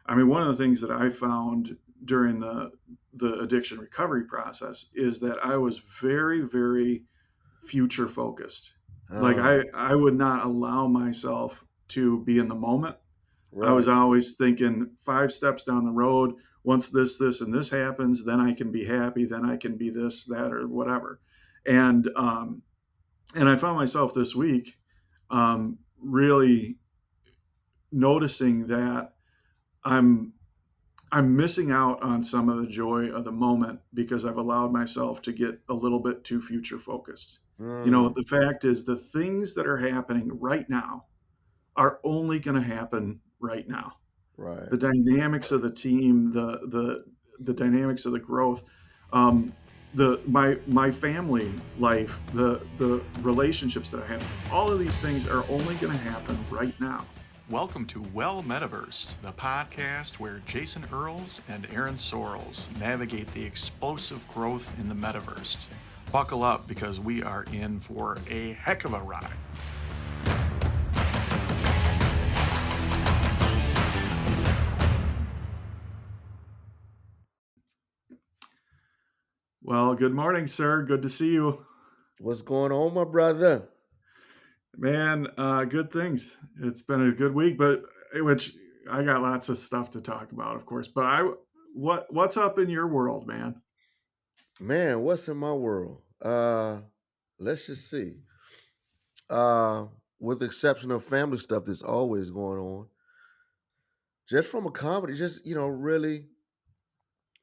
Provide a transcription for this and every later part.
I mean, one of the things that I found during the addiction recovery process is that I was very, very future focused. Like Oh, I would not allow myself to be in the moment. I was right. always thinking 5 steps down the road. Once this, and this happens, then I can be happy. Then I can be this, that, or whatever. And and I found myself this week really noticing that I'm I'm missing out on some of the joy of the moment because I've allowed myself to get a little bit too future focused. Mm, The fact is, the things that are happening right now are only going to happen right now. right. The dynamics of the team, the dynamics of the growth, um, my family life, the relationships that I have, all of these things are only going to happen right now. Welcome to MetaVersed, the podcast where Jason Earls and Aaron Sorrells navigate the explosive growth in the metaverse. Buckle up because we are in for a heck of a ride. Well, good morning, sir. Good to see you. What's going on, my brother? Man, good things. It's been a good week, but which I got lots of stuff to talk about, of course. But what's up in your world, man? Man, what's in my world? Let's just see. Uh, with the exception of family stuff that's always going on, just from a comedy, just really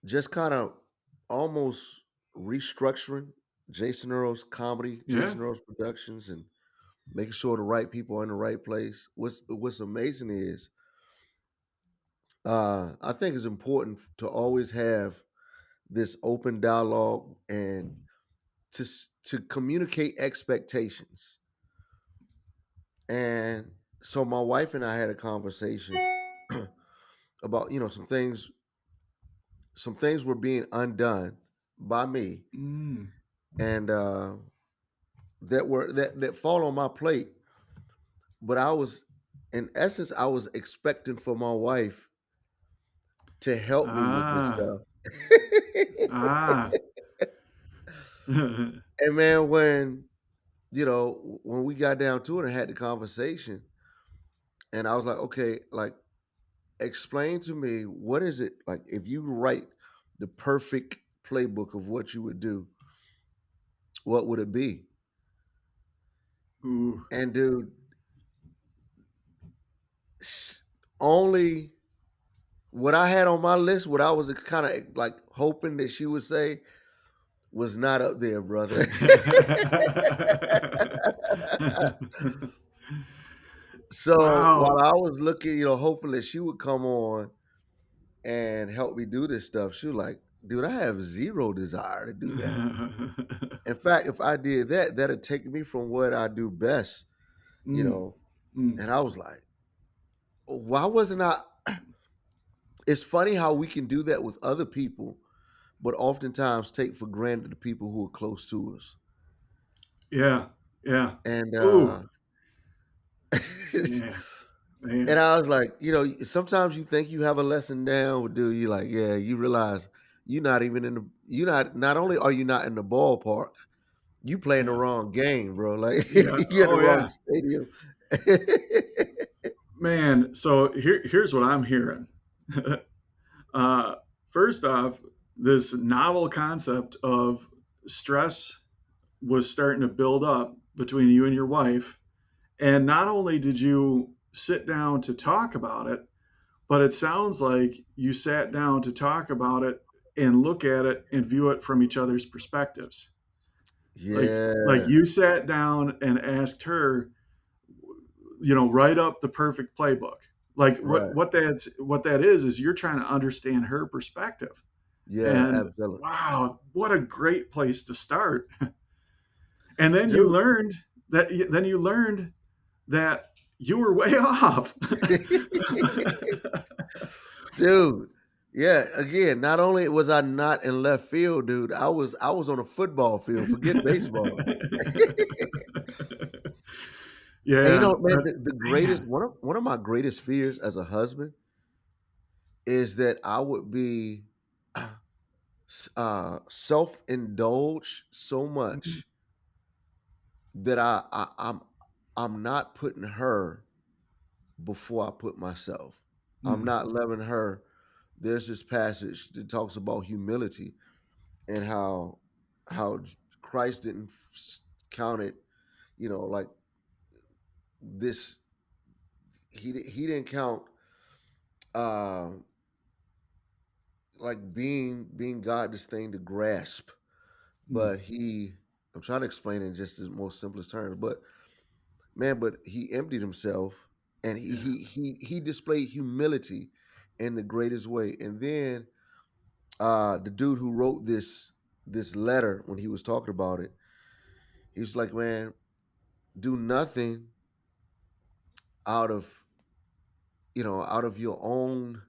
just kind of almost restructuring Jason Earl's comedy, Yeah. Jason Earl's productions, and making sure the right people are in the right place. What's amazing is I think it's important to always have this open dialogue and to communicate expectations. And so my wife and I had a conversation about some things were being undone by me Mm. and that fall on my plate. But I was, in essence, I was expecting for my wife to help me with this Ah. stuff. Ah. And man, when we got down to it and had the conversation, and I was like, okay, like explain to me, what is it like if you write the perfect playbook of what you would do, what would it be? Ooh. And dude, only what I had on my list, what I was kind of like hoping that she would say, was not up there, brother. So while Wow. I was looking, hoping that she would come on and help me do this stuff, she was like, dude, I have zero desire to do that. In fact, if I did that, that'd take me from what I do best, you Mm. know. Mm. And I was like, why wasn't I? It's funny how we can do that with other people, but oftentimes take for granted the people who are close to us. Yeah. Yeah. And Ooh. and Yeah. Man. I was like, sometimes you think you have a lesson down, but dude, you like, yeah, you realize you're not even in the not only are you not in the ballpark, you playing the Yeah. wrong game, bro. Like Yeah. you're in the Oh wrong yeah. stadium. Man, so here's what I'm hearing. uh, First off, this novel concept of stress was starting to build up between you and your wife. And not only did you sit down to talk about it, but it sounds like you sat down to talk about it and look at it and view it from each other's perspectives. Like Yeah, you sat down and asked her, write up the perfect playbook. Like right. what that is you're trying to understand her perspective. Yeah, And absolutely. wow, what a great place to start. And then you Dude. learned that you were way off. Dude. Yeah, again, not only was I not in left field, dude, I was on a football field, forget baseball. And Yeah, man, the greatest man. one of my greatest fears as a husband is that I would be self-indulge so Mhm. much that I'm not putting her before I put myself. I'm Mm. not loving her. There's this passage that talks about humility and how Christ didn't count it, like this. He didn't count uh, like being God this thing to grasp, Mm. but he. I'm trying to explain it in just the most simplest terms, but man, but he emptied himself and he Yeah. he he he displayed humility in the greatest way. And then the dude who wrote this letter when he was talking about it, he was like, man, do nothing out of out of your own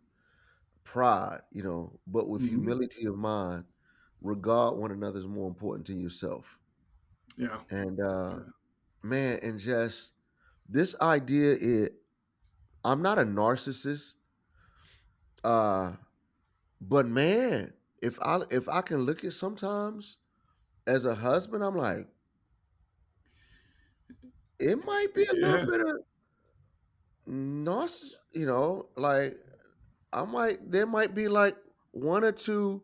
pride, but with Mhm. humility of mind, regard one another as more important to yourself. Yeah. And Yeah. man, and just this idea, I'm not a narcissist, uh, but man, if I can look at sometimes as a husband, I'm like, it might be a little Yeah. bit of like there might be like one or two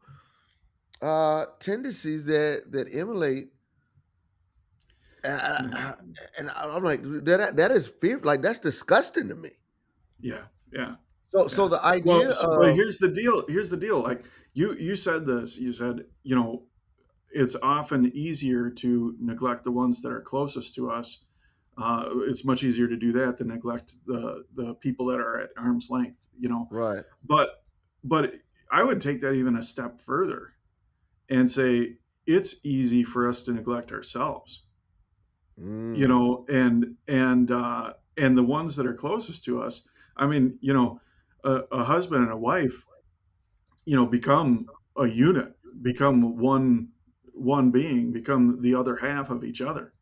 tendencies that emulate, and I'm like, that is fear, like that's disgusting to me. Yeah. Yeah. So Yeah. the Well, idea but of here's the deal. Here's the deal. Like you said this. You said, it's often easier to neglect the ones that are closest to us. It's much easier to do that than neglect the people that are at arm's length. right. But but I would take that even a step further and say it's easy for us to neglect ourselves. Mm, And the ones that are closest to us. I mean, a husband and a wife, become a unit, become one being, become the other half of each other.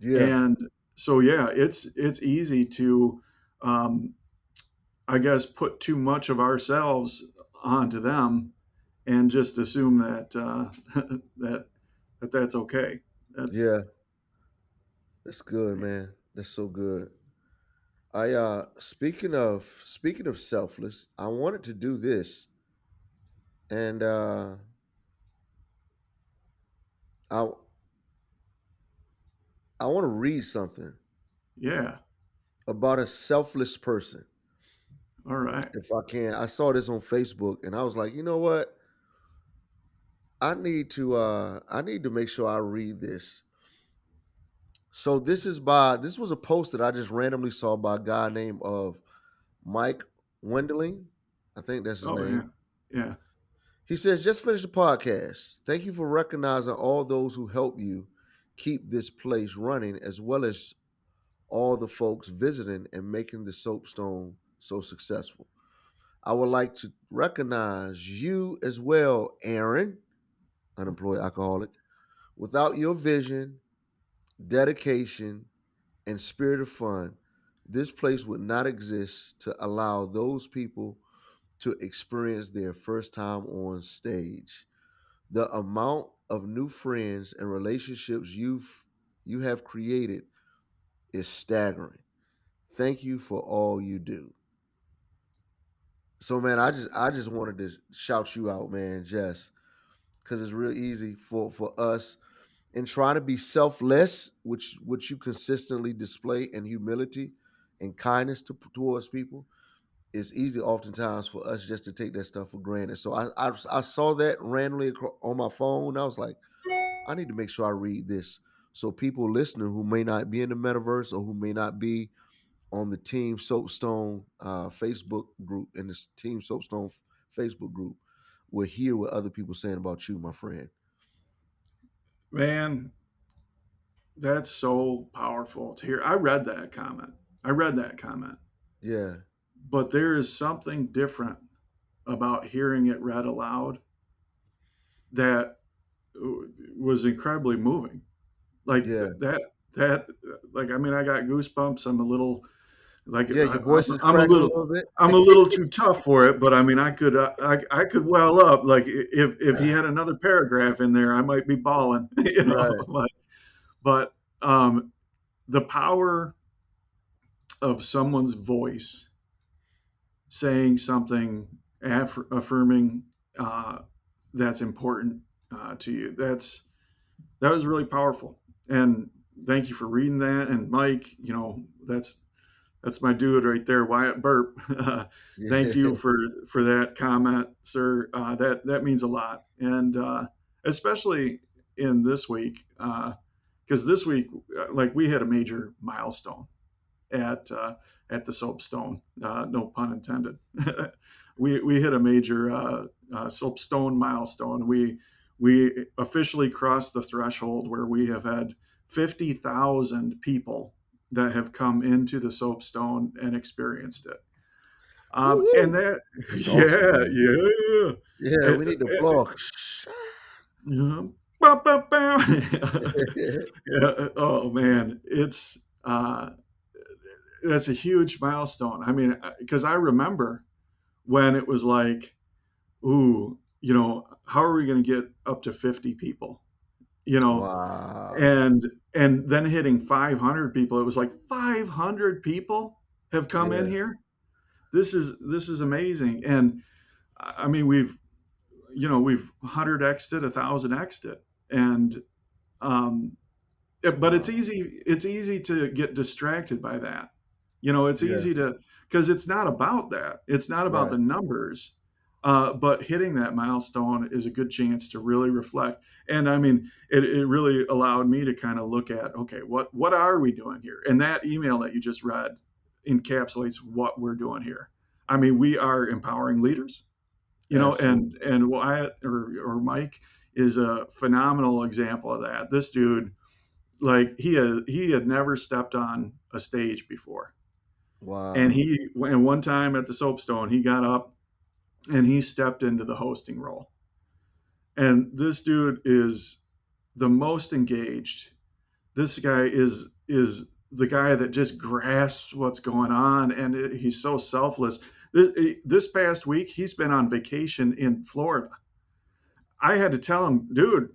yeah, And so, yeah, it's easy to, um, I guess, put too much of ourselves onto them and just assume that that that's okay. That's yeah. That's good, man. That's so good. I speaking of selfless, I wanted to do this, and I I want to read something yeah. about a selfless person. All right. If I can. I saw this on Facebook and I was like, you know what? I need to make sure I read this. So this was a post that I just randomly saw by a guy named of Mike Wendeling. I think that's his Oh yeah. name. Yeah. He says, just finished the podcast. Thank you for recognizing all those who help you keep this place running, as well as all the folks visiting and making the soapstone so successful. I would like to recognize you as well, Aaron, unemployed alcoholic. Without your vision, dedication, and spirit of fun, this place would not exist to allow those people to experience their first time on stage. The amount of new friends and relationships you have created is staggering. Thank you for all you do. So man, I just wanted to shout you out, man, just because it's real easy for us and trying to be selfless, which you consistently display in humility and kindness towards people. It's easy oftentimes for us just to take that stuff for granted. So I saw that randomly on my phone. I was like, I need to make sure I read this so people listening who may not be in the metaverse or who may not be on the Team Soapstone Facebook group in this Team Soapstone Facebook group will hear what other people saying about you, my friend. Man, that's so powerful to hear. I read that comment. I read that comment. Yeah, But there is something different about hearing it read aloud that was incredibly moving. Like yeah, that, like, I mean, I got goosebumps. I'm a little, Like Yeah, your voice is cracking a little bit. I'm a little too tough for it, but I mean, I could well up. Like if he had another paragraph in there, I might be bawling, you know. Right. But um, the power of someone's voice saying something affirming uh, that's important to you. That was really powerful. And thank you for reading that. And Mike, you know, that's my dude right there, Wyatt Burp. Thank you Yeah. for that comment, sir. That means a lot, and especially in this week, because this week, like we had a major milestone at uh, at the soapstone. No pun intended. We hit a major soapstone milestone. We officially crossed the threshold where we have had 50,000 people that have come into the soapstone and exexperienced it. And Woo-woo. that, That's awesome, yeah, man. yeah. Yeah, And, we need to applause. yeah. Bow, bow, bow. Yeah, oh man, that's a huge milestone. I mean, because I remember when it was like, ooh, you know, how are we going to get up to 50 people? You know, Wow. and then hitting 500 people. It was like 500 people have come in Yeah, here. This is amazing. And I mean, we've 100x'd it, 1000x'd it, and um, but wow. it's easy to get distracted by that. You know, it's Yeah, easy to, because it's not about that. It's not about right. the numbers. But hitting that milestone is a good chance to really reflect. And I mean, it really allowed me to kind of look at, okay, what are we doing here? And that email that you just read encapsulates what we're doing here. I mean, we are empowering leaders, you know, Absolutely. and Wyatt or Mike is a phenomenal example of that. This dude, like he had never stepped on a stage before, and Wow. he and one time at the soapstone he got up and he stepped into the hosting role, and this dude is the most engaged. This guy is the guy that just grasps what's going on, and he's so selfless. This past week he's been on vacation in Florida. I had to tell him, dude,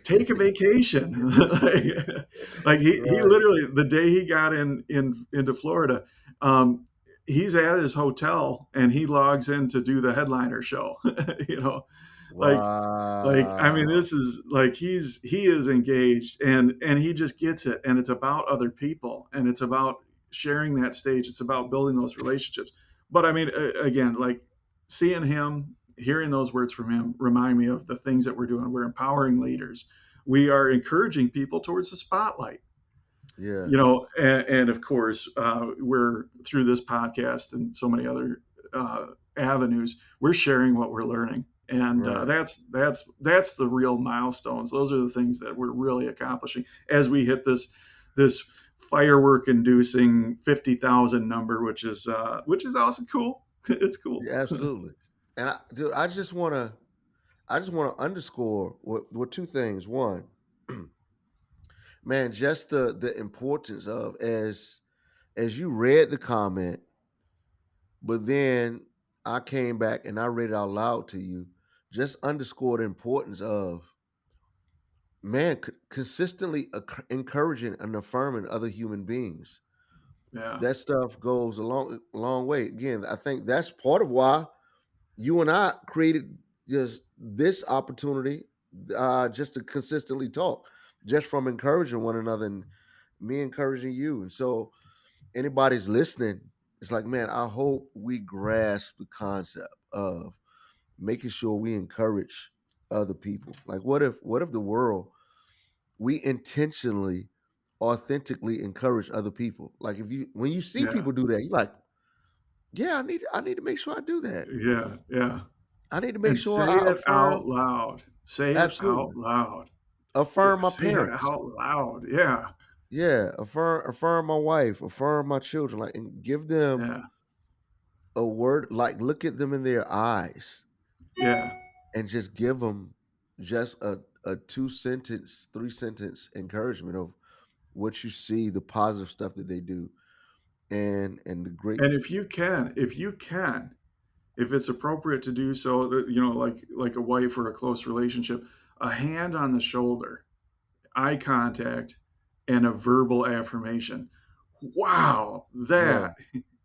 take a vacation. like he Right. literally, the day he got into Florida, um, he's at his hotel and he logs in to do the headliner show. you know, like I mean, Wow. this is like he is engaged, and he just gets it, and it's about other people, and it's about sharing that stage. It's about building those relationships. But I mean, again, like seeing him, hearing those words from him remind me of the things that we're doing. We're empowering leaders. We are encouraging people towards the spotlight. Yeah, You know, and of course, we're through this podcast and so many other uh, avenues. We're sharing what we're learning, and right. that's the real milestones. Those are the things that we're really accomplishing as we hit this firework inducing 50,000 number, which is awesome. Cool. It's cool. Yeah, absolutely. And dude, I just want to underscore what two things. One, man, just the importance of as you read the comment, but then I came back and I read it out loud to you. Just underscore the importance of man consistently encouraging and affirming other human beings. Yeah, That stuff goes a long way. Again, I think that's part of why you and I created just this opportunity, just to consistently talk, just from encouraging one another and me encouraging you. And so, anybody's listening, it's like, man, I hope we grasp the concept of making sure we encourage other people. Like, what if the world we intentionally, authentically encourage other people? Like, if you when you see yeah, people do that, you're like, yeah, I need to make sure I do that. yeah, yeah. I need to make And sure say I it out affirm. loud. Say it out Absolutely. loud. Yeah, Affirm my say it parents. out loud. Yeah, Yeah, affirm my wife, affirm my children, like, and give them yeah, a word, like, look at them in their eyes yeah, and just give them just a 2 sentence, 3 sentence encouragement of what you see, the positive stuff that they do. and the great. And if it's appropriate to do so, like a wife or a close relationship, a hand on the shoulder, eye contact, and a verbal affirmation. Wow, Bro, that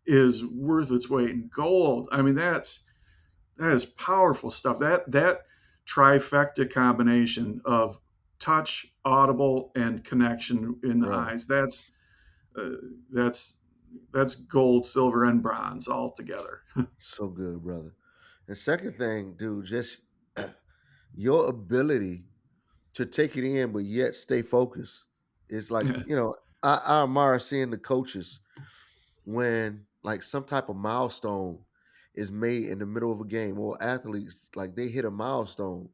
is worth its weight in gold. I mean, that is powerful stuff. That trifecta combination of touch, audible, and connection in the bro, eyes. Uh, that's that's gold, silver, and bronze all together. so good, brother. And second thing, dude, just your ability to take it in, but yet stay focused. It's like, I admire seeing the coaches when like some type of milestone is made in the middle of a game, or athletes like they hit a milestone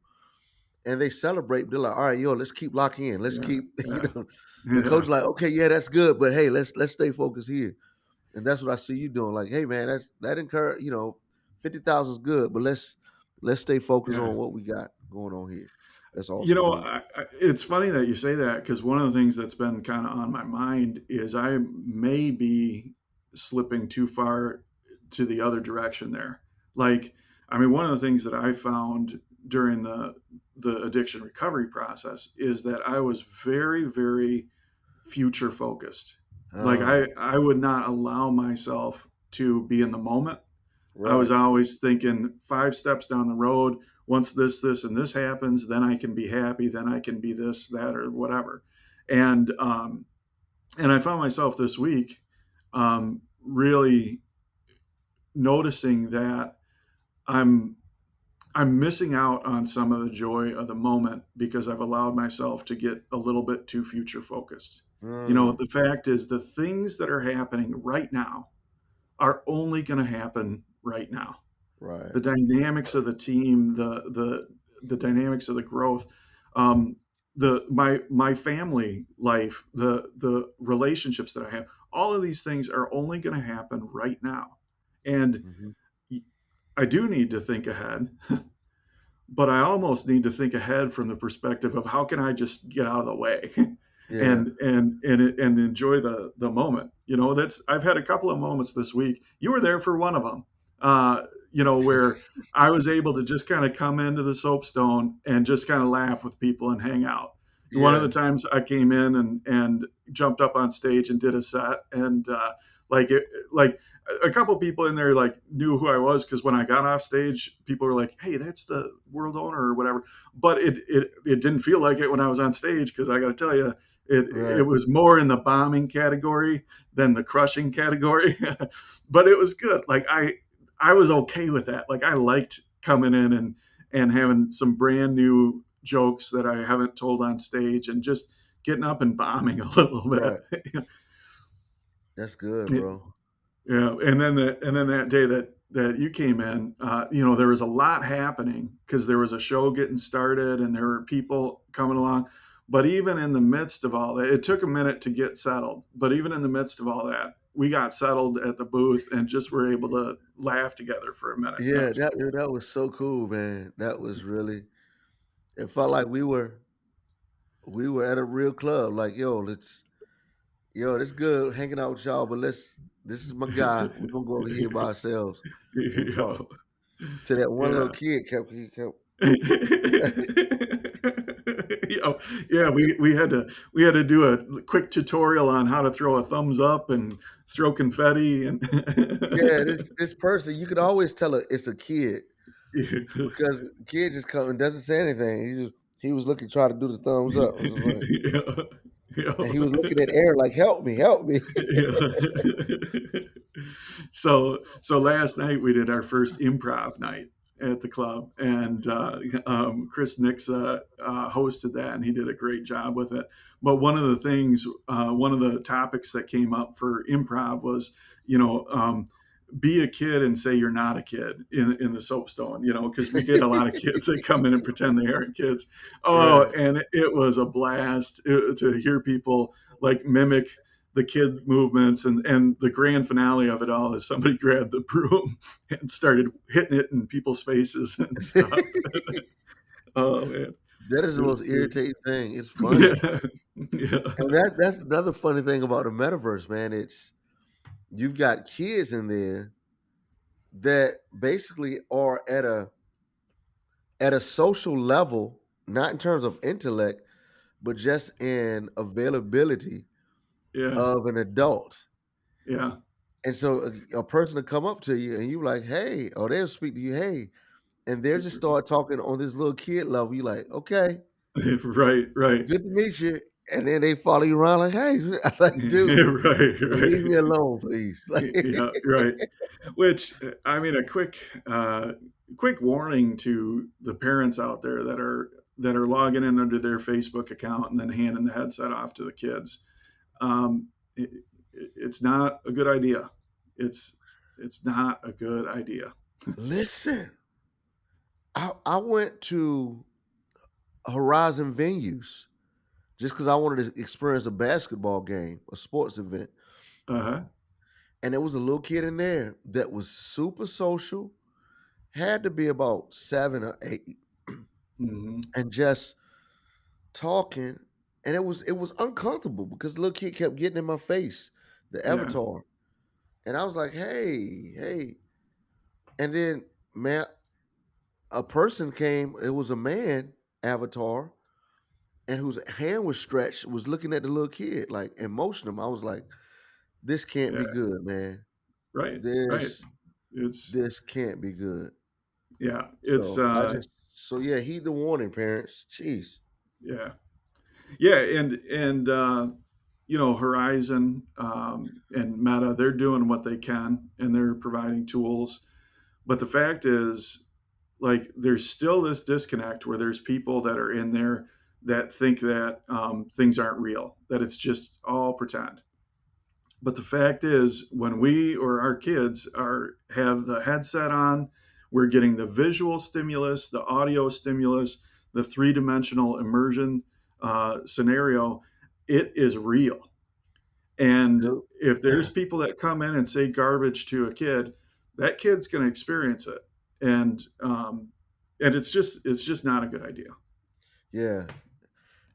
and they celebrate. They're like, all right, yo, let's keep locking in. Let's Yeah, keep, yeah, the coach yeah, like, okay, yeah, that's good, but hey, let's stay focused here. And that's what I see you doing. Like, hey man, that encourage, 50,000 is good, but let's stay focused yeah. on what we got going on here. That's You awesome, know, dude. it's funny that you say that because one of the things that's been kind of on my mind is I may be slipping too far to the other direction there. Like, I mean, one of the things that I found during the addiction recovery process is that I was very, very future focused. Like, Uh, I would not allow myself to be in the moment. I was right. always thinking 5 steps down the road. Once this, and this happens, then I can be happy. Then I can be this, that, or whatever. And and I found myself this week really noticing that I'm I'm missing out on some of the joy of the moment because I've allowed myself to get a little bit too future focused. Mm, The fact is the things that are happening right now are only going to happen right now. right. The dynamics of the team, the dynamics of the growth, um, my family life, the relationships that I have, all of these things are only going to happen right now, and Mhm. I do need to think ahead, but I almost need to think ahead from the perspective of how can I just get out of the way Yeah. and enjoy the moment. That's I've had a couple of moments this week. You were there for one of them. Where I was able to just kind of come into the soapstone and just kind of laugh with people and hang out. One of the Yeah. times I came in and jumped up on stage and did a set, and like it, like a couple people in there like knew who I was because when I got off stage, people were like, "Hey, that's the world owner or whatever." But it didn't feel like it when I was on stage because I got to tell you, it Right. was more in the bombing category than the crushing category. But it was good. Like I was okay with that. Like I liked coming in and having some brand new jokes that I haven't told on stage and just getting up and bombing a little Right. bit. That's good, bro. Yeah, and then that day that you came in, there was a lot happening because there was a show getting started and there were people coming along. But even in the midst of all that, it took a minute to get settled. But even in the midst of all that, we got settled at the booth and just were able to laugh together for a minute. And that Yeah, was cool. that was so cool, man. That was really, it felt like we were at a real club. Like, it's good hanging out with y'all, but this is my guy. We're gonna go over here by ourselves and talk. To that one little Yeah. kid he kept Yeah, yeah, we had to do a quick tutorial on how to throw a thumbs up and throw confetti and yeah, this person, you could always tell it's a kid because the kid just comes and doesn't say anything. He was looking, trying to do the thumbs up. I was just like, yeah, and he was looking at Aaron like, help me, help me. yeah. So last night we did our first improv night at the club, and Chris Nixa hosted that, and he did a great job with it. But one of the topics that came up for improv was, you know, um, be a kid and say you're not a kid in the soapstone, because we get a lot of kids that come in and pretend they aren't kids. Oh, Right. and it was a blast to hear people like mimic the kid movements, and the grand finale of it all is somebody grabbed the broom and started hitting it in people's faces and stuff. Oh man, That is it the was most good. irritating thing. It's funny. Yeah, yeah, And that's another funny thing about the metaverse, man. you've got kids in there that basically are at a social level, not in terms of intellect, but just in availability Yeah, of an adult. yeah, And so a person to come up to you and you like, hey, or they'll speak to you, hey, and they'll just start talking on this little kid level. You like, okay, right, right. good to meet you. And then they follow you around like, hey, I'm like, dude, Right, leave me right. alone, please. Like, Yeah, right. Which I mean, a quick warning to the parents out there that are logging in under their Facebook account and then handing the headset off to the kids. Um, it, it's not a good idea. It's it's not a good idea. listen, I went to Horizon venues just because I wanted to experience a basketball game, a sports event. Uh-huh. And there was a little kid in there that was super social, had to be about 7 or 8, Hmm. and just talking. And it was uncomfortable because the little kid kept getting in my face, the Yeah. avatar. And I was like, hey, hey. And then man, a person came, it was a man avatar, and whose hand was stretched, was looking at the little kid, like and motioning him. I was like, this can't Yeah. be good, man. Right. Right. This It's this can't be good. yeah. It's So yeah, heed the warning, parents. Jeez. yeah. Yeah, and Horizon and Meta, they're doing what they can and they're providing tools. But the fact is, like, there's still this disconnect where there's people that are in there that think that things aren't real, that it's just all pretend. But the fact is, when we or our kids are have the headset on, we're getting the visual stimulus, the audio stimulus, the three-dimensional immersion scenario. It is real. And Yep. if there's people that come in and say garbage to a kid, that kid's going to experience it, and it's just not a good idea. Yeah.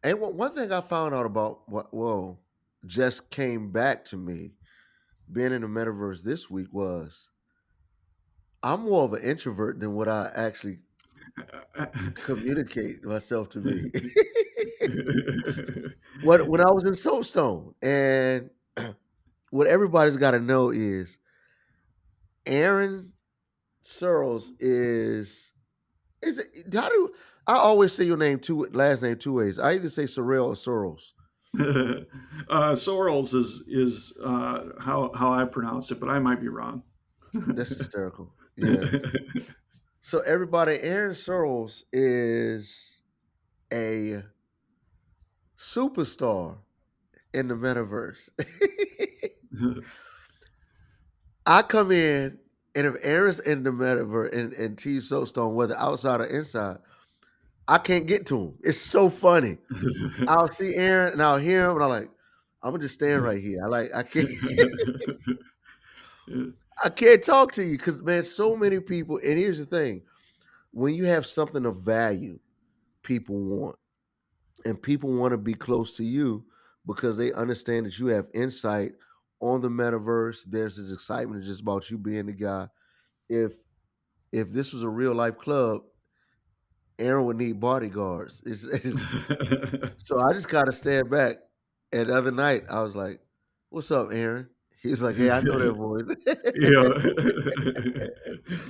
And one thing I found out about what just came back to me being in the metaverse this week was I'm more of an introvert than what I actually communicate myself to be. What when I was in Soulstone, and what everybody's got to know is Aaron Searles is it, how do I always say your name two last name two ways? I either say Sorrell or Searles. Sorrels is how I pronounce it, but I might be wrong. That's hysterical. Yeah. So everybody, Aaron Searles is a superstar in the metaverse. I come in, and if Aaron's in the metaverse and T Soapstone, whether outside or inside, I can't get to him. It's so funny. I'll see Aaron and I'll hear him, and I'm like, I'm gonna just stand right here. I can't I can't talk to you because man, so many people. And here's the thing: when you have something of value, people want, and people want to be close to you because they understand that you have insight on the metaverse. There's this excitement just about you being the guy. If if this was a real life club, Aaron would need bodyguards. So I just gotta stand back. And the other night, I was like, "What's up, Aaron?" He's like, "Hey, I know that voice." Yeah.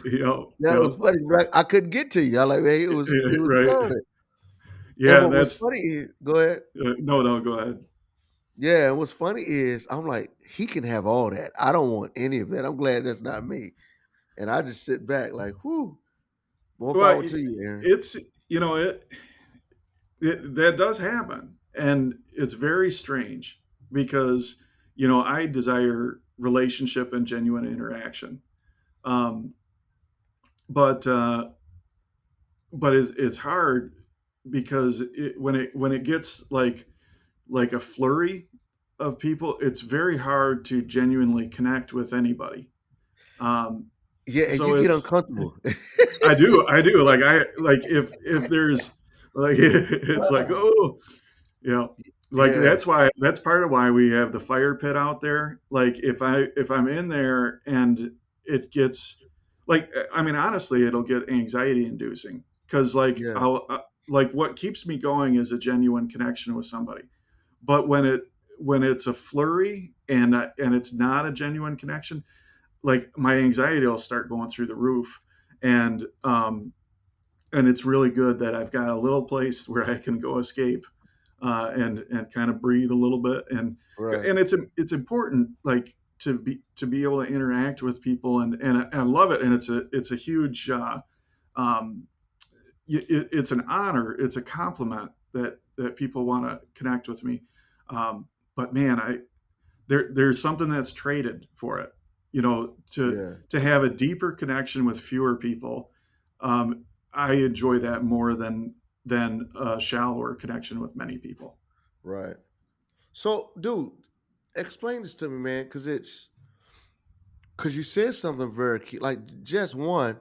Yeah. That Yeah. was funny, right? I couldn't get to you. I like, man, it was Right. funny. And Yeah, what was that's funny is, go ahead. no, no, go ahead. Yeah, and what's funny is, I'm like, he can have all that. I don't want any of that. I'm glad that's not me. And I just sit back like, whoo, more Well, power to you, Aaron. it's that does happen, and it's very strange because I desire relationship and genuine interaction, um, but it's hard because when it gets like a flurry of people, it's very hard to genuinely connect with anybody. Um, Yeah, and you so get it's uncomfortable. I do like if there's like it's like, oh, yeah. like Yeah, that's part of why we have the fire pit out there. Like if I'm in there and it gets like I mean honestly it'll get anxiety inducing because yeah, like what keeps me going is a genuine connection with somebody. But when it's a flurry and it's not a genuine connection, like my anxiety will start going through the roof, and and it's really good that I've got a little place where I can go escape and kind of breathe a little bit, right. and it's important like to be able to interact with people, and I love it, and it's a huge um, it's an honor, it's a compliment that people want to connect with me, but man, I there's something that's traded for it, you know, Yeah, to have a deeper connection with fewer people. um, I enjoy that more than a shallower connection with many people. right. So, dude, explain this to me, man, because you said something very key. Like, just one,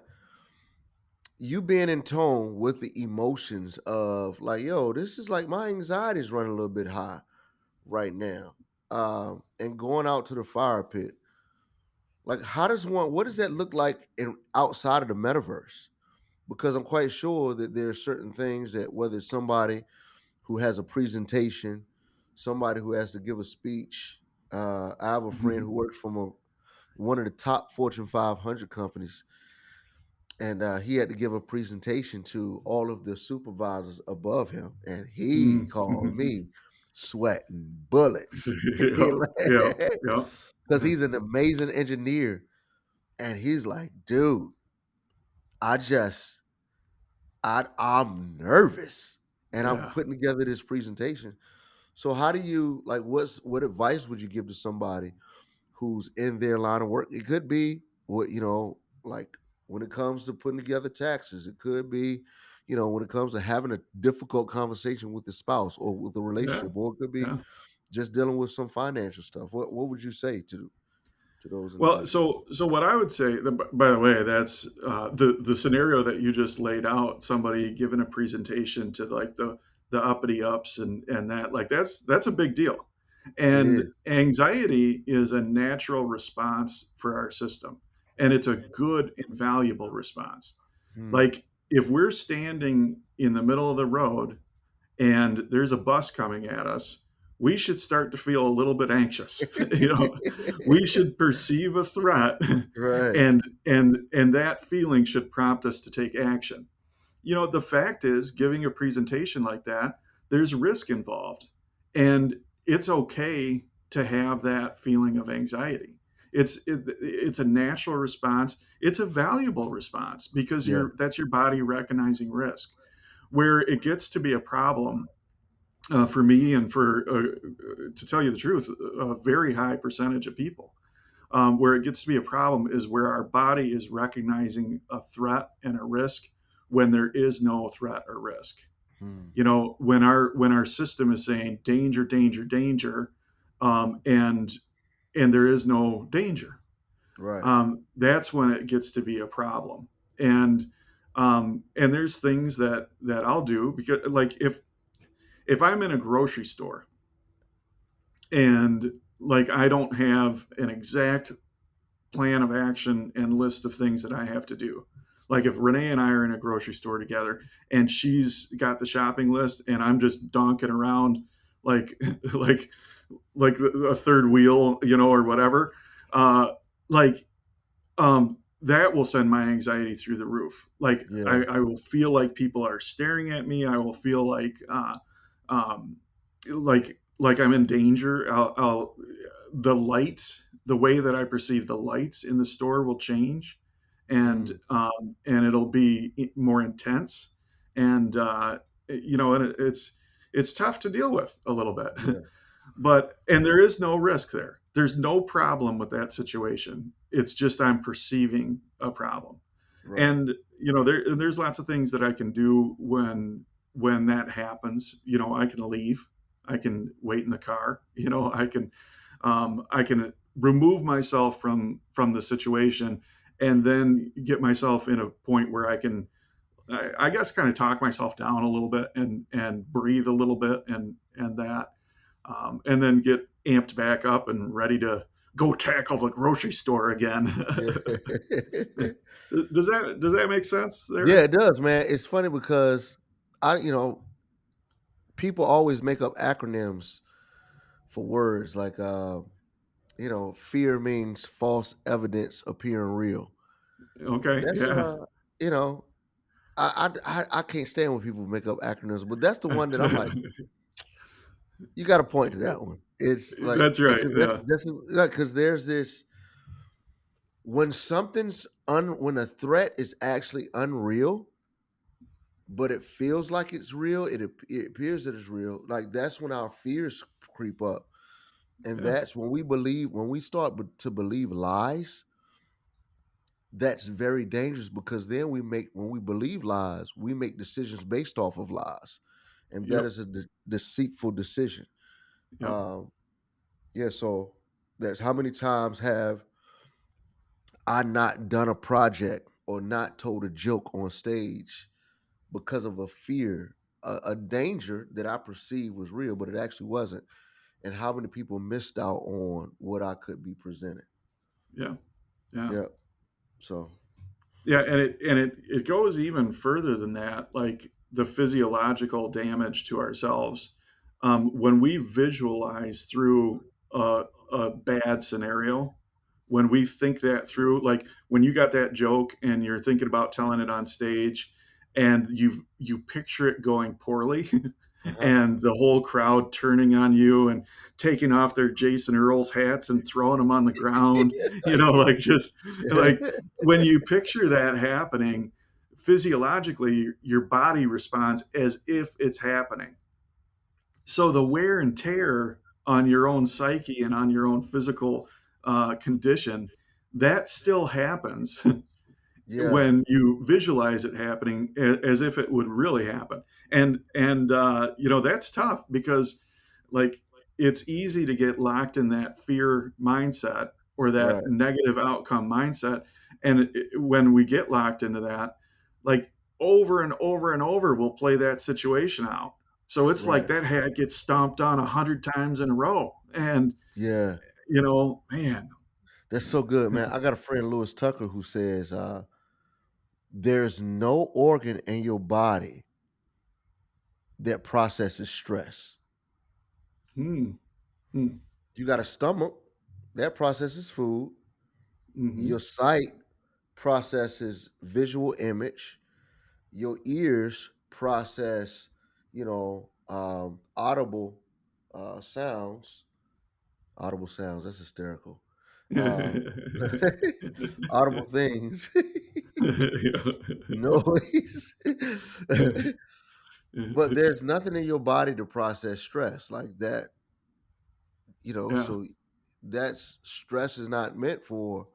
you being in tone with the emotions of like, yo, this is like my anxiety is running a little bit high right now. And going out to the fire pit. Like, how does one? What does that look like in outside of the metaverse? Because I'm quite sure that there are certain things that whether it's somebody who has a presentation, somebody who has to give a speech. I have a friend Mhm. who works from one of the top Fortune 500 companies, and he had to give a presentation to all of the supervisors above him, and he Mm. called me sweating bullets Yeah, yeah, yeah, because he's an amazing engineer, and he's like, dude, I just I'm nervous, and I'm yeah, putting together this presentation. So how do you like what advice would you give to somebody who's in their line of work? It could be what, like when it comes to putting together taxes, it could be, when it comes to having a difficult conversation with the spouse or with the yeah, relationship, or it could be yeah. just dealing with some financial stuff. What would you say to those Well, individuals? so what I would say, by the way, that's the scenario that you just laid out. Somebody giving a presentation to like the uppity ups and that like that's a big deal. It And is. anxiety is a natural response for our system, and it's a good and valuable response. Hmm. Like if we're standing in the middle of the road and there's a bus coming at us, we should start to feel a little bit anxious. You know, we should perceive a threat, Right. and that feeling should prompt us to take action. You know, the fact is, giving a presentation like that, there's risk involved, and it's okay to have that feeling of anxiety. It's a natural response. It's a valuable response because Yeah. that's your body recognizing risk. Where it gets to be a problem for me and for to tell you the truth, a very high percentage of people. Where it gets to be a problem is where our body is recognizing a threat and a risk when there is no threat or risk. Hmm. You know, when our system is saying danger, danger, danger, and there is no danger, Right. that's when it gets to be a problem. And there's things that I'll do because like if I'm in a grocery store and like I don't have an exact plan of action and list of things that I have to do. Like if Renee and I are in a grocery store together and she's got the shopping list and I'm just donking around like like like a third wheel, you know, or whatever, like that will send my anxiety through the roof. Like Yeah. I will feel like people are staring at me. I will feel um, like I'm in danger. The lights, the way that I perceive the lights in the store will change, Hmm. and it'll be more intense, and you know, and it's tough to deal with a little bit. Yeah. But and there is no risk there. There's no problem with that situation. It's just I'm perceiving a problem. Right. And you know, there's lots of things that I can do when that happens. You know, I can leave. I can wait in the car. You know, I can remove myself from the situation and then get myself in a point where I can I guess kind of talk myself down a little bit and breathe a little bit and that. and then get amped back up and ready to go tackle the grocery store again. Yeah. Does that make sense Yeah, there? it does, man. It's funny because people always make up acronyms for words like, fear means false evidence appearing real. Okay, That's, yeah. you know, I can't stand when people make up acronyms, but that's the one that I'm like, you got to point to that one. It's like, That's right. because Yeah, that's like, because there's this when when a threat is actually unreal, but it feels like it's real, it appears that it's real. Like that's when our fears creep up, and yeah, that's when we start to believe lies. That's very dangerous because then when we believe lies, we make decisions based off of lies, and that yep, is a deceitful decision. yep, Um, yeah, so that's how many times have I not done a project or not told a joke on stage because of a fear, a danger that I perceived was real, but it actually wasn't. And how many people missed out on what I could be presented? yeah, yeah. Yeah. So Yeah, and it goes even further than that, like the physiological damage to ourselves. When we visualize through a bad scenario, when we think that through, like when you got that joke and you're thinking about telling it on stage, and you picture it going poorly, uh-huh. and the whole crowd turning on you and taking off their Jason Earls hats and throwing them on the ground, like just like when you picture that happening, physiologically, your body responds as if it's happening. So the wear and tear on your own psyche and on your own physical condition, that still happens Yeah. when you visualize it happening as if it would really happen. And that's tough because like it's easy to get locked in that fear mindset or that Right. negative outcome mindset. And when we get locked into that, like over and over and over we'll play that situation out. So it's like Right. that hat gets stomped on 100 times in a row. And Yeah. man. That's so good, man. I got a friend, Lewis Tucker, who says there's no organ in your body that processes stress. Hmm. Hmm. You got a stomach that processes food. Hmm. Your sight processes visual image. Your ears process, sounds. Audible sounds. That's hysterical. Uh, audible things, noise. But there's nothing in your body to process stress like that. Yeah, So that's stress is not meant for.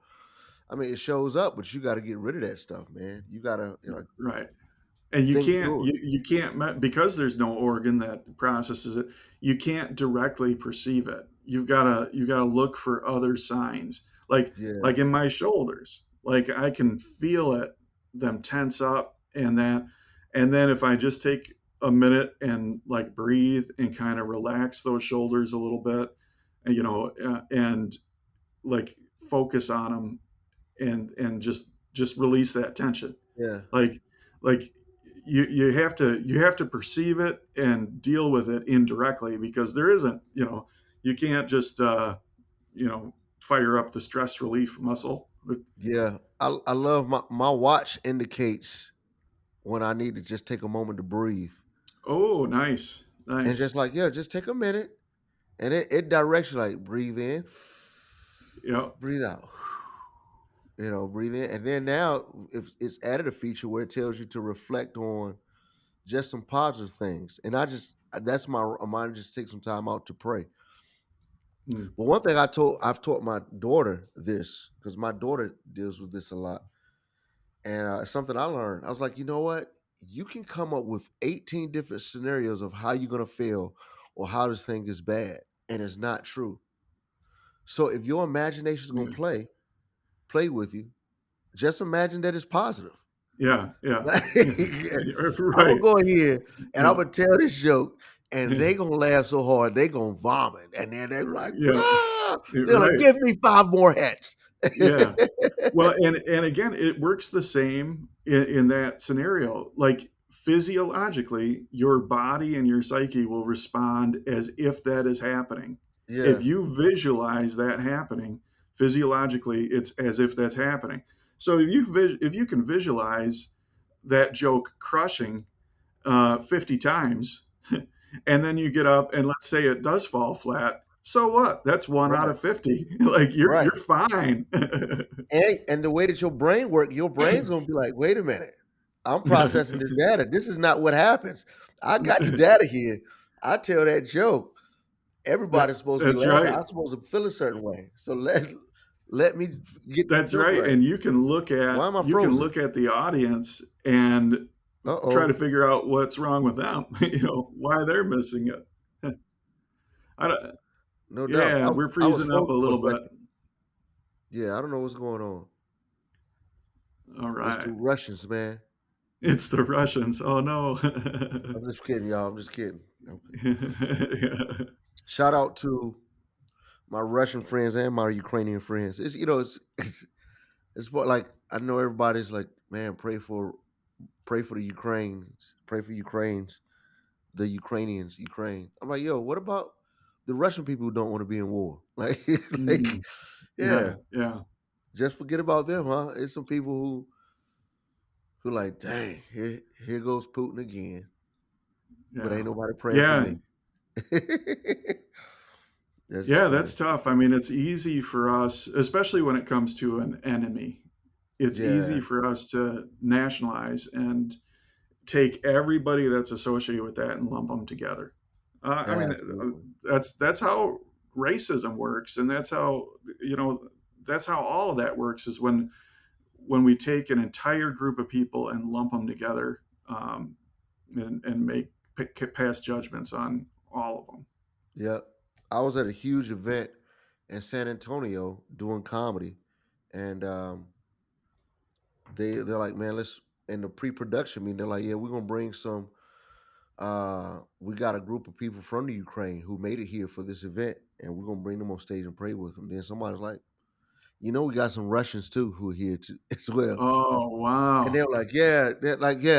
I mean, it shows up, but you got to get rid of that stuff, man. You got to, right. And you think can't through it. you can't because there's no organ that processes it. You can't directly perceive it. You gotta look for other signs. Yeah, Like in my shoulders, like I can feel them tense up, and then if I just take a minute and like breathe and kind of relax those shoulders a little bit, and like focus on them and just release that tension, yeah, like like you have to perceive it and deal with it indirectly because there isn't, you can't just you know fire up the stress relief muscle. But yeah. I love my watch indicates when I need to just take a moment to breathe. oh, nice, And nice. just like, yeah, just take a minute and it directs you like breathe in, Yeah. breathe out. Breathe in. And then now if it's added a feature where it tells you to reflect on just some positive things. And that's my mind, just take some time out to pray. Mm, But one thing I've taught my daughter this, because my daughter deals with this a lot. And something I learned, I was like, you know what? You can come up with 18 different scenarios of how you're gonna fail or how this thing is bad, and it's not true. So if your imagination is gonna yeah, play with you, just imagine that it's positive. yeah, yeah. Like, I'm gonna Right. go in here and I'm Yeah, gonna tell this joke. and they gonna laugh so hard they gonna vomit, and then they're like, Yeah, "Ah!" They're like, right. "Give me 5 more hats." Yeah. Well, and again, it works the same in that scenario. Like physiologically, your body and your psyche will respond as if that is happening. If Yeah, you visualize that happening, physiologically, it's as if that's happening. So if you can visualize that joke crushing 50 times, and then you get up and let's say it does fall flat. So what? That's one out right, of 50. Like right. you're fine. And the way that your brain work, your brain's gonna be like, "Wait a minute, I'm processing this data. This is not what happens. I got the data here. I tell that joke. That Everybody's supposed to be that's laughing. right. I'm supposed to feel a certain way. So let me get the That's joke right. right. And Why am I you can frozen? look at the audience and try to Uh-oh. figure out what's wrong with them, why they're missing it. I don't, No doubt. yeah, we're I was freezing up a frozen for a little bit. second. Yeah, I don't know what's going on. All It's the right. Russians, man. It's the Russians. Oh no. I'm just kidding, y'all. I'm just kidding. Okay. Yeah. Shout out to my Russian friends and my Ukrainian friends. It's it's what like I know everybody's like, man, pray for the Ukrainians, pray for Ukraine's, the Ukrainians, Ukraine. I'm like, yo, what about the Russian people who don't want to be in war? Like, Mm. yeah, Yeah, yeah, just forget about them, huh? It's some people who like, dang, here goes Putin again, but yeah. ain't nobody praying for Yeah, me. That's just yeah, funny. that's tough. I mean, it's easy for us, especially when it comes to an enemy. It's Yeah, easy for us to nationalize and take everybody that's associated with that and lump them together. I mean, absolutely. that's how racism works, and you know that's how all of that works. Is when we take an entire group of people and lump them together, and make pass judgments on all of them. Yep. I was at a huge event in San Antonio doing comedy, and they're like, man, let's in the pre-production meeting, they're like, yeah, we're gonna bring some. We got a group of people from the Ukraine who made it here for this event, and we're gonna bring them on stage and pray with them. Then somebody's like, we got some Russians too who are here too, as well. Oh And wow! they're like, yeah,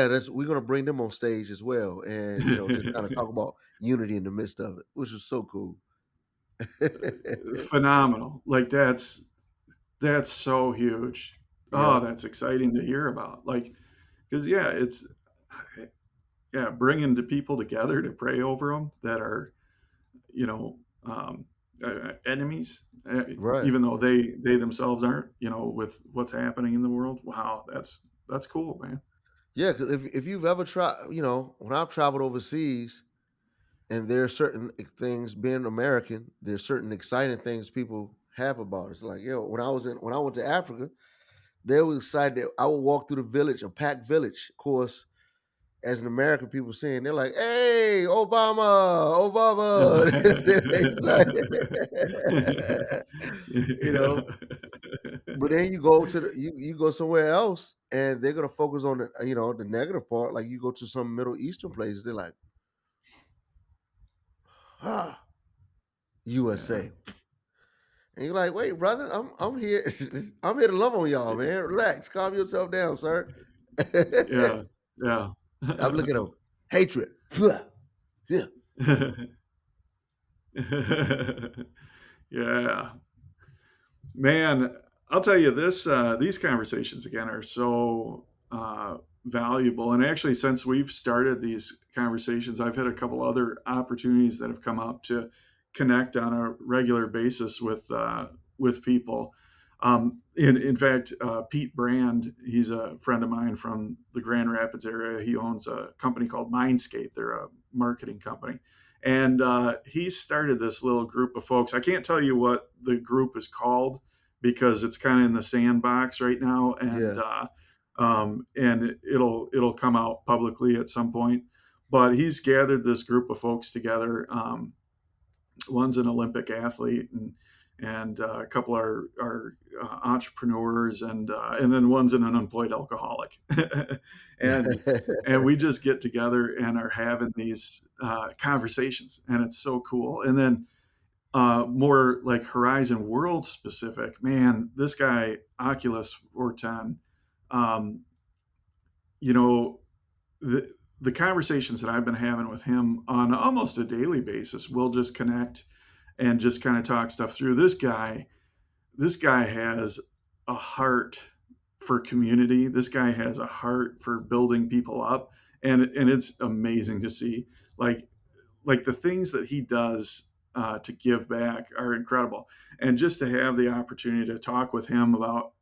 that's we're gonna bring them on stage as well, and just kind of talk about unity in the midst of it, which was so cool. Phenomenal. Like that's so huge. Oh, Yeah, that's exciting to hear about. Like, because yeah, it's yeah, bringing the people together to pray over them that are you know enemies, right. even though they themselves aren't. With what's happening in the world. Wow, that's cool, man. Yeah, because if you've ever tried, when I've traveled overseas, and there are certain things being American, there's certain exciting things people have about it. It's like, when I went to Africa, they were excited that I would walk through the village, a packed village. Of course, as an American, people seeing, they're like, "Hey, Obama, Obama!" They're excited, you know. But then you go to you go somewhere else, and they're gonna focus on the negative part. Like you go to some Middle Eastern places, they're like, "Ah, Yeah, USA." And you're like, "Wait, brother, I'm here. I'm here to love on y'all, man. Relax, calm yourself down, sir." yeah, yeah. I'm looking at him, hatred. Yeah, Yeah, man. I'll tell you this: these conversations again are so valuable. And actually, since we've started these conversations, I've had a couple other opportunities that have come up to connect on a regular basis with people. In fact, Pete Brand, he's a friend of mine from the Grand Rapids area. He owns a company called Mindscape. They're a marketing company, and he started this little group of folks. I can't tell you what the group is called because it's kind of in the sandbox right now, yeah, and it'll come out publicly at some point. But he's gathered this group of folks together. One's an Olympic athlete, and a couple are entrepreneurs, and then one's an unemployed alcoholic, and and we just get together and are having these conversations, and it's so cool. And then more like Horizon World specific, man, this guy Oculus or 10, um, you know, the conversations that I've been having with him on almost a daily basis, we'll just connect and just kind of talk stuff through. This guy has a heart for community. This guy has a heart for building people up, and it's amazing to see. Like the things that he does to give back are incredible, and just to have the opportunity to talk with him about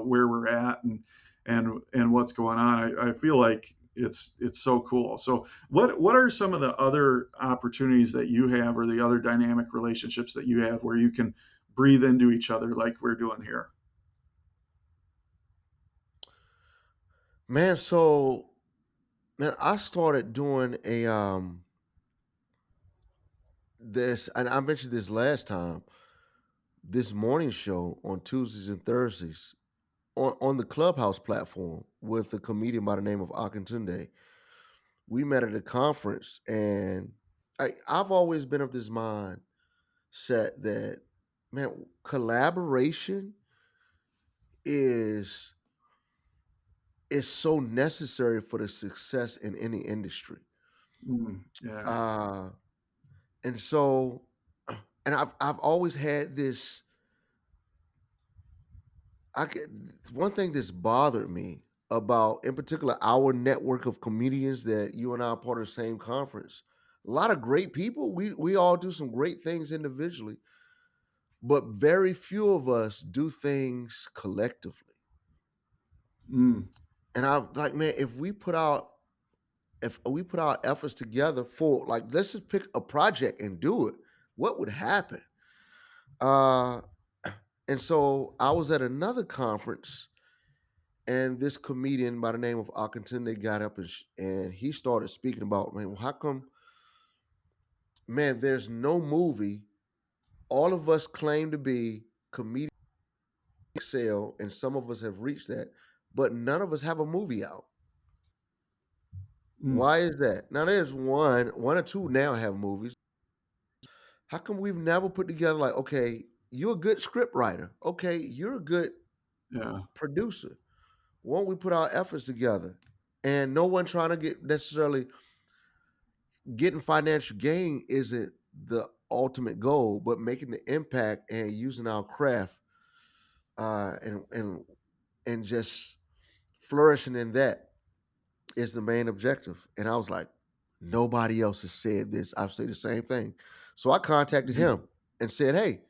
where we're at and what's going on, I feel like it's so cool. So what are some of the other opportunities that you have, or the other dynamic relationships that you have, where you can breathe into each other like we're doing here? Man, so man, I started doing a this, and I mentioned this last time, this morning show on Tuesdays and Thursdays on the Clubhouse platform with a comedian by the name of Akintunde. We met at a conference, and I've always been of this mindset that, man, collaboration is is so necessary for the success in any industry. Yeah. Uh and so and I've always had this. I get one thing that's bothered me about, in particular, our network of comedians that you and I are part of the same conference. A lot of great people. We all do some great things individually, but very few of us do things collectively. Mm, And I'm like, man, if we put our efforts together for, like, let's just pick a project and do it, what would happen? Uh and so I was at another conference, and this comedian by the name of Akintunde got up and he started speaking about, man, well, how come, man, there's no movie. All of us claim to be comedian excel, and some of us have reached that, but none of us have a movie out. mm, Why is that? Now there's one or two now have movies. How come we've never put together, like, okay, you're a good script writer. Okay, you're a good yeah. producer. Won't we put our efforts together? And no one trying to get necessarily getting financial gain isn't the ultimate goal, but making the impact and using our craft uh, and and and just flourishing in that is the main objective. And I was like, nobody else has said this. I've said the same thing. So I contacted Mm, him and said, hey,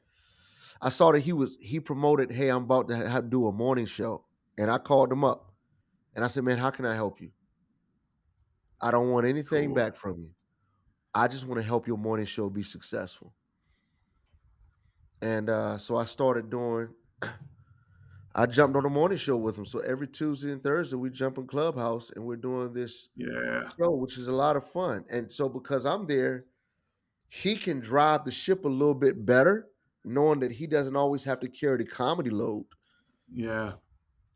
I saw that he promoted, hey, I'm about to do a morning show. And I called him up and I said, man, how can I help you? I don't want anything cool. back from you. I just want to help your morning show be successful. And so I started doing, I jumped on the morning show with him. So every Tuesday and Thursday, we jump in Clubhouse and we're doing this Yeah. show, which is a lot of fun. And so because I'm there, he can drive the ship a little bit better, knowing that he doesn't always have to carry the comedy load. Yeah.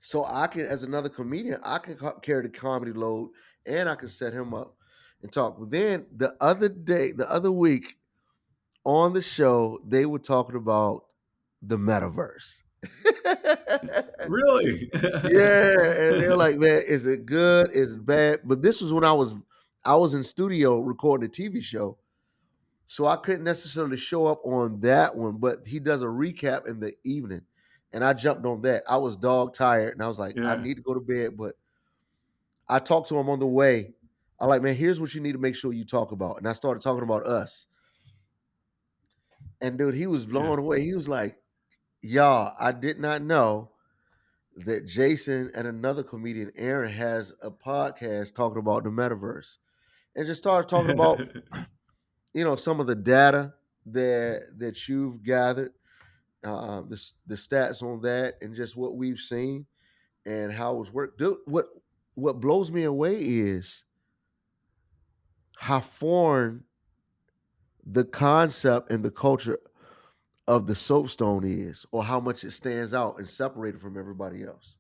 So I can, as another comedian, I can carry the comedy load and I can set him up and talk. But then the other week on the show, they were talking about the metaverse. Really? Yeah, and they're like, "Man, is it good? Is it bad?" But this was when I was in studio recording a TV show, so I couldn't necessarily show up on that one. But he does a recap in the evening, and I jumped on that. I was dog tired, and I was like, "I Yeah. need to go to bed." But I talked to him on the way. I like, "Man, here's what you need to make sure you talk about," and I started talking about us. And dude, he was Yeah. blown away. He was like, "Y'all, I did not know that Jason and another comedian, Aaron, has a podcast talking about the metaverse," and just started talking about, some of the data that you've gathered, the stats on that, and just what we've seen and how it's worked. Dude, what blows me away is how foreign the concept and the culture of the soapstone is, or how much it stands out and separated from everybody else.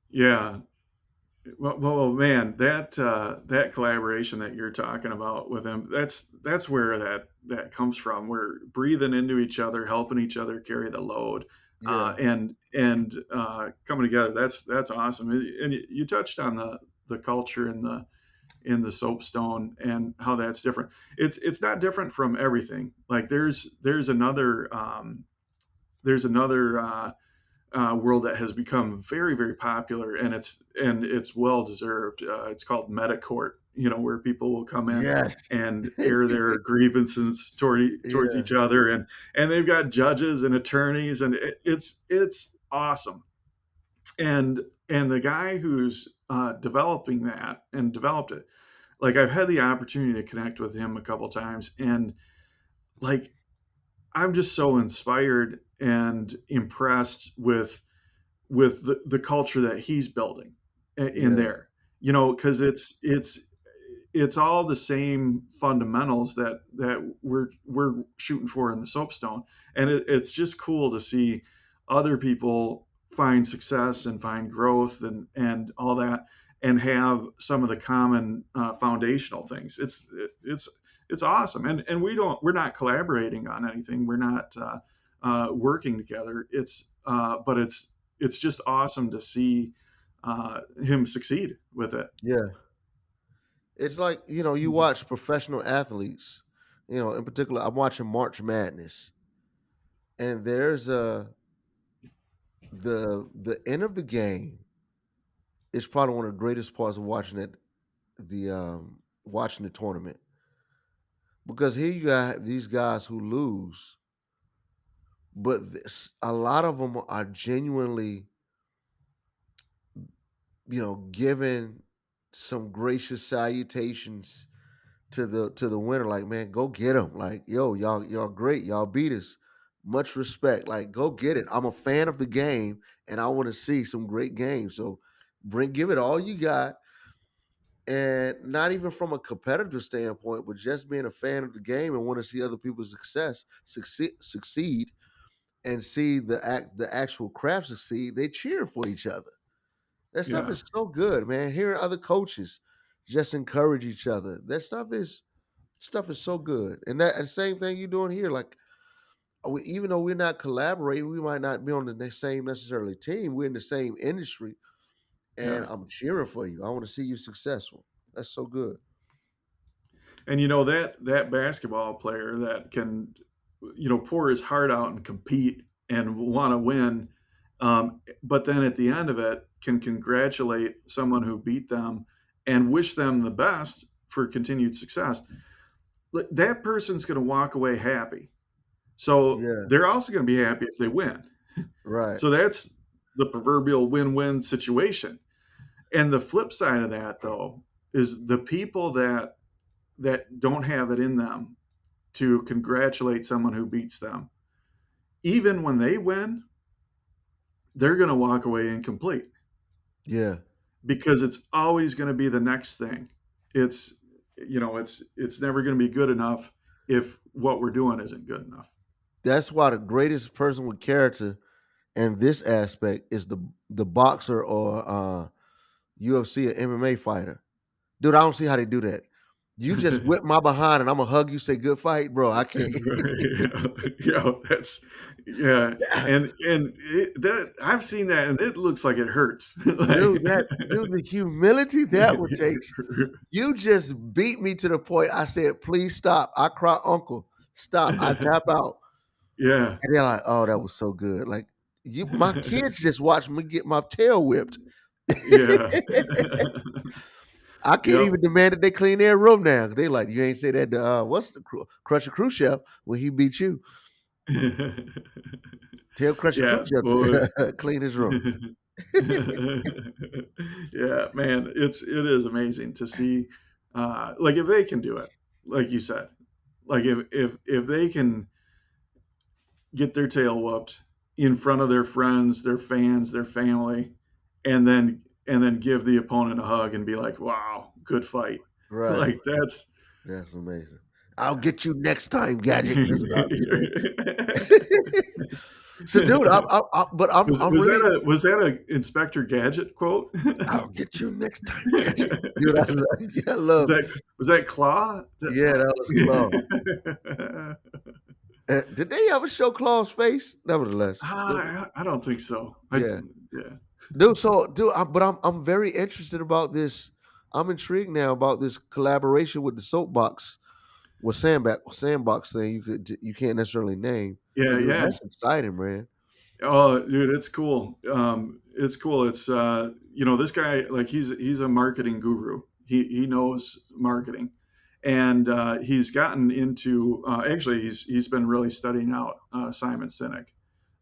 Yeah. Well, man, that collaboration that you're talking about with him, that's where that comes from. We're breathing into each other, helping each other carry the load, Yeah, and coming together. That's awesome. And you touched on the culture in the soapstone and how that's different. It's not different from everything. Like there's another world that has become very very popular, and it's well deserved. It's called metacourt. Where people will come in yes. and air their grievances towards Yeah, each other, and they've got judges and attorneys, and it's awesome. And the guy who's developing that and developed it, like I've had the opportunity to connect with him a couple times, and like I'm just so inspired and impressed with the culture that he's building in yeah, there. Because it's all the same fundamentals that we're shooting for in the soapstone, and it's just cool to see other people find success and find growth and all that, and have some of the common foundational things. It's awesome, and we're not collaborating on anything. We're not working together. But it's just awesome to see him succeed with it. yeah. It's like, you watch professional athletes, in particular, I'm watching March Madness, and there's the end of the game is probably one of the greatest parts of watching the tournament, because here you got these guys who lose, but a lot of them are genuinely, giving some gracious salutations to the winner, like, man, go get them, like, yo, y'all great, y'all beat us, much respect, like, go get it. I'm a fan of the game, and I want to see some great games, so give it all you got. And not even from a competitive standpoint, but just being a fan of the game and want to see other people's succeed, and see the actual craft succeed. They cheer for each other. That stuff Yeah. is so good, man. Hearing other coaches just encourage each other. That stuff is so good. And that same thing you're doing here. Like, even though we're not collaborating, we might not be on the same necessarily team. We're in the same industry, and Yeah. I'm cheering for you. I want to see you successful. That's so good. And that basketball player that can, pour his heart out and compete and want to win, but then at the end of it can congratulate someone who beat them and wish them the best for continued success. That person's going to walk away happy. So Yeah. they're also going to be happy if they win. Right. So that's the proverbial win-win situation. And the flip side of that, though, is the people that don't have it in them to congratulate someone who beats them. Even when they win, they're going to walk away incomplete Yeah. because it's always going to be the next thing. It's it's never going to be good enough if what we're doing isn't good enough. That's why the greatest person with character in this aspect is the boxer, or UFC or MMA fighter. Dude, I don't see how they do that. You just whip my behind and I'ma hug you, say good fight, bro. I can't. That's yeah, that I've seen that, and it looks like it hurts. Like, Dude, the humility that would take. You just beat me to the point I said, please stop. I cry uncle. Stop. I tap out. yeah, And they're like, oh, that was so good. Like, my kids just watched me get my tail whipped. yeah, I can't yep. even demand that they clean their room now. They like, you ain't say that to what's the Crusher Khrushchev when he beat you. Tell Crusher Yeah, Khrushchev boy. to clean his room. Yeah, man, it is amazing to see, like if they can do it, like you said, like if they can get their tail whooped in front of their friends, their fans, their family, and then give the opponent a hug and be like, "Wow, good fight." Right. Like that's That's amazing. I'll get you next time, gadget. That's what I'll be saying. was So, dude, but I'm was really. that a Inspector Gadget quote? I'll get you next time, gadget. Dude, I was love. that Claw? Yeah, that was Claw. Did they ever show Claw's face? Nevertheless, I don't think so. yeah, Yeah. dude. So, dude, but I'm very interested about this. I'm intrigued now about this collaboration with the soapbox, with sandbox thing. You can't necessarily name, Yeah, but dude, yeah. that's exciting, man. Oh, dude, it's cool. It's cool. It's this guy, like he's a marketing guru. He knows marketing, and he's gotten into actually he's been really studying out Simon Sinek.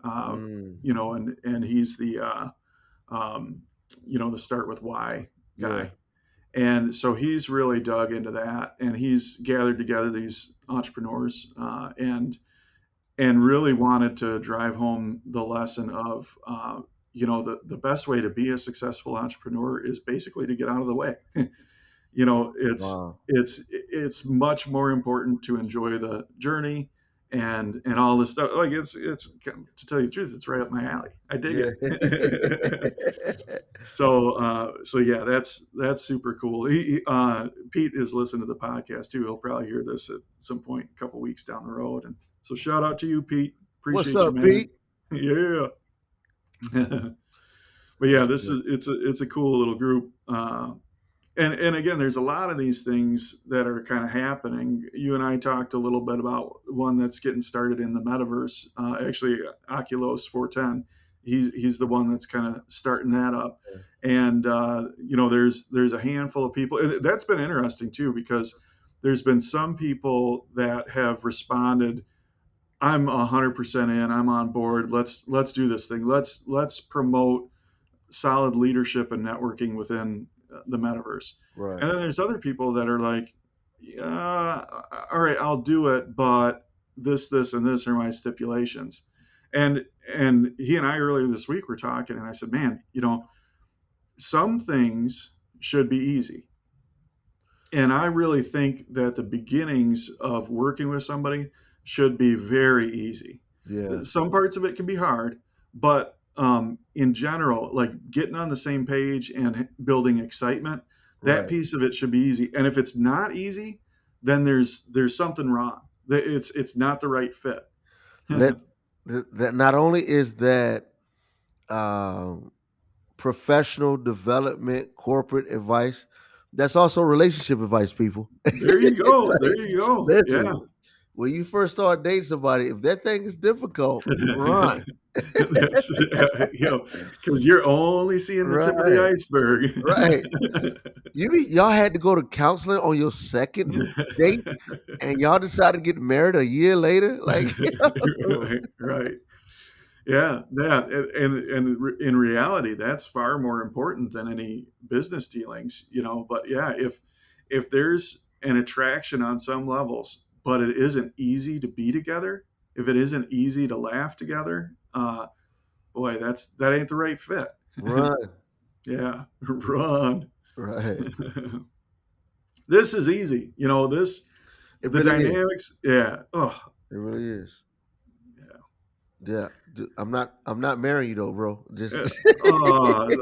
Uh, Mm, and he's the um, the start with why yeah, guy. And so he's really dug into that, and he's gathered together these entrepreneurs and really wanted to drive home the lesson of the best way to be a successful entrepreneur is basically to get out of the way. wow, It's much more important to enjoy the journey and all this stuff. Like it's to tell you the truth, it's right up my alley. I dig yeah. it. So yeah, that's super cool. Pete is listening to the podcast too. He'll probably hear this at some point a couple weeks down the road. And so shout out to you, Pete. What's Appreciate you, up, man. Pete? Yeah. But yeah, That's this good. is it's a cool little group. And again, there's a lot of these things that are kind of happening. You and I talked a little bit about one that's getting started in the metaverse. Actually, Oculus 410. He's the one that's kind of starting that up. And there's a handful of people. And that's been interesting too because there's been some people that have responded. I'm 100% in. I'm on board. Let's do this thing. Let's promote solid leadership and networking within the metaverse. Right. And then there's other people that are like, all right, I'll do it, but this, and this are my stipulations. And he and I earlier this week were talking, and I said, man, some things should be easy. And I really think that the beginnings of working with somebody should be very easy. Yeah. Some parts of it can be hard, but in general, like getting on the same page and building excitement, that Right. piece of it should be easy. And if it's not easy, then there's something wrong. It's not the right fit. Let that not only is that um, professional development, corporate advice, that's also relationship advice, people. There you go. There Like, you go. Yeah. listen, when you first start dating somebody, if that thing is difficult, run. That's because you're only seeing the tip of the Right, iceberg. right. Y'all had to go to counseling on your second date, and y'all decided to get married a year later. Like, Right, right. Yeah, yeah, and in reality, that's far more important than any business dealings, But yeah, if there's an attraction on some levels, but it isn't easy to be together, if it isn't easy to laugh together, boy, that ain't the right fit. run. Yeah, run. Right. This is easy, It the really is. dynamics. Yeah. Oh, It really is. yeah. Yeah, I'm not marrying you though, bro. Uh, Just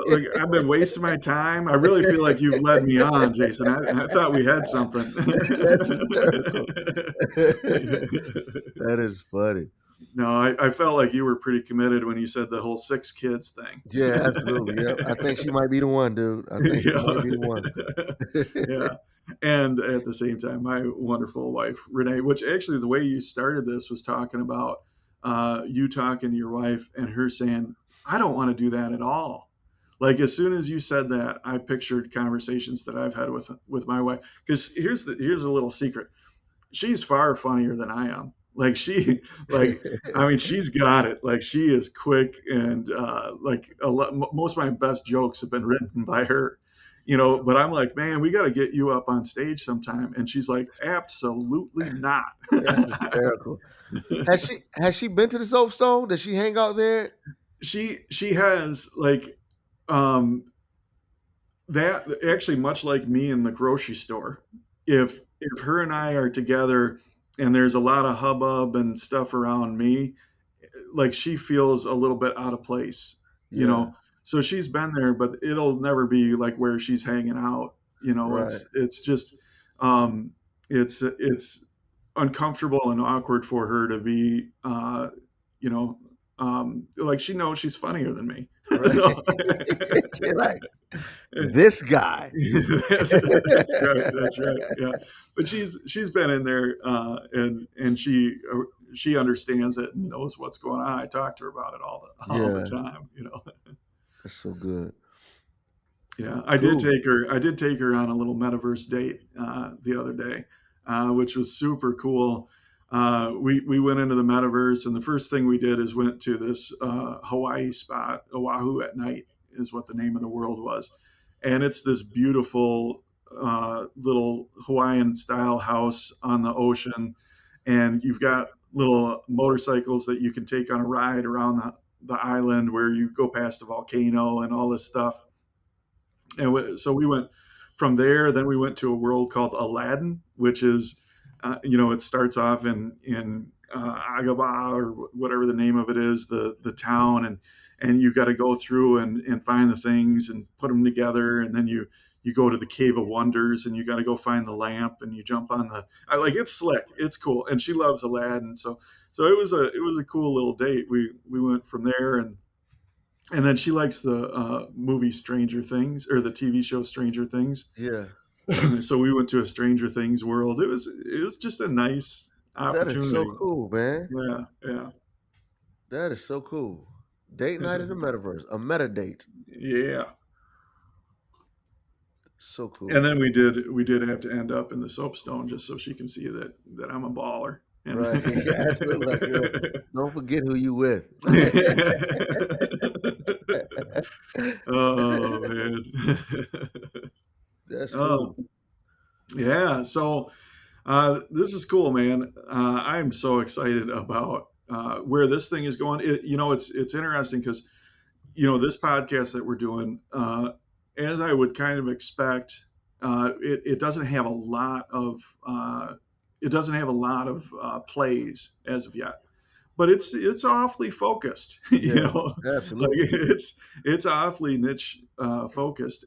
like I've been wasting my time. I really feel like you've led me on, Jason. I thought we had something. that's hysterical. That is funny. No, I felt like you were pretty committed when you said the whole 6 kids thing. Yeah, absolutely. Yep. I think she might be the one, dude. I think she Yeah. might be the one. Yeah. And at the same time, my wonderful wife, Renee, which actually the way you started this was talking about you talking to your wife and her saying, I don't want to do that at all. Like as soon as you said that, I pictured conversations that I've had with my wife. Because here's a little secret. She's far funnier than I am. Like I mean, she's got it. Like she is quick and like most of my best jokes have been written by her. But I'm like, man, we got to get you up on stage sometime. And she's like, absolutely not. That's hysterical. Has she been to the Soapstone? Does she hang out there? She has like that actually much like me in the grocery store. if her and I are together and there's a lot of hubbub and stuff around me, like she feels a little bit out of place, you Yeah. know. So she's been there, but it'll never be like where she's hanging out. You know, Right. it's just um, it's uncomfortable and awkward for her to be, you know, like she knows she's funnier than me. Right. No. You're like, this guy. That's right. That's right. Yeah, but she's been in there, and she understands it and knows what's going on. I talk to her about it all the Yeah, time. You know. that's so good. Yeah, Cool. I did take her on a little metaverse date the other day, which was super cool. We went into the metaverse, and the first thing we did is went to this Hawaii spot. Oahu at night is what the name of the world was, and it's this beautiful little Hawaiian style house on the ocean, and you've got little motorcycles that you can take on a ride around the island where you go past a volcano and all this stuff. And so we went from there. Then we went to a world called Aladdin, which is, it starts off in Agaba or whatever the name of it is, the town, and you got to go through and find the things and put them together, and then you go to the Cave of Wonders, and you got to go find the lamp, and you jump on I like it's slick, it's cool, and she loves Aladdin, so it was a cool little date. We went from there, and then she likes the movie Stranger Things, or the TV show Stranger Things. Yeah. So we went to a Stranger Things world. It was just a nice That is so opportunity. cool, man. Yeah, yeah, That is so cool. Date night in the metaverse, a meta date. yeah. So And cool. then we did have to end up in the soapstone just so she can see that I'm a baller. And Right. Absolutely. Like, don't forget who you with. Oh man. That's Oh cool. yeah. So this is cool, man. I'm so excited about where this thing is going. It's interesting because this podcast that we're doing, as I would kind of expect, it doesn't have a lot of plays as of yet, but it's awfully focused. Yeah, Like absolutely. it's awfully niche focused.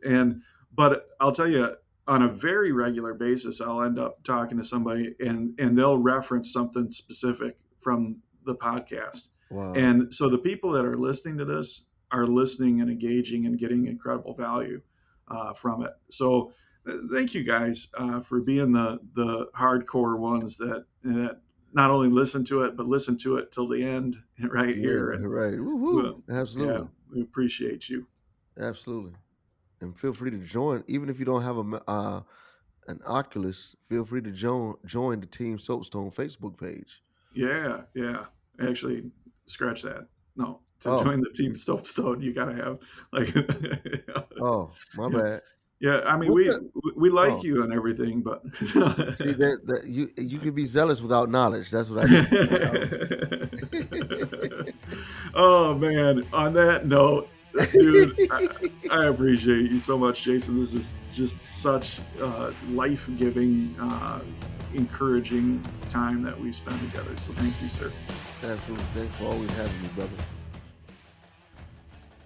But I'll tell you, on a very regular basis, I'll end up talking to somebody, and they'll reference something specific from the podcast. Wow. And so the people that are listening to this are listening and engaging and getting incredible value from it. So thank you guys for being the hardcore ones that not only listen to it but listen to it till the end right Yeah, here. And right. Woohoo. well, yeah, Absolutely. we appreciate you. Absolutely. And feel free to join, even if you don't have an Oculus. Feel free to join the Team Soapstone Facebook page. Yeah, yeah. Actually, scratch that. No, to Oh, join the team Stone, you gotta have like. oh, my Yeah, bad. yeah. I mean, What's we that? we like Oh, you and everything, but. see that you can be zealous without knowledge. That's what I need to point out. Oh man, on that note, dude, I appreciate you so much, Jason. This is just such life-giving, encouraging time that we spend together. So thank you, sir. Absolutely. Thanks for always having me, brother.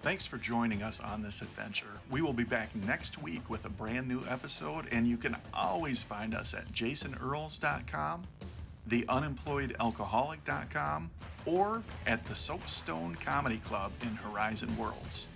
Thanks for joining us on this adventure. We will be back next week with a brand new episode, and you can always find us at jasonearls.com, theunemployedalcoholic.com, or at the Soapstone Comedy Club in Horizon Worlds.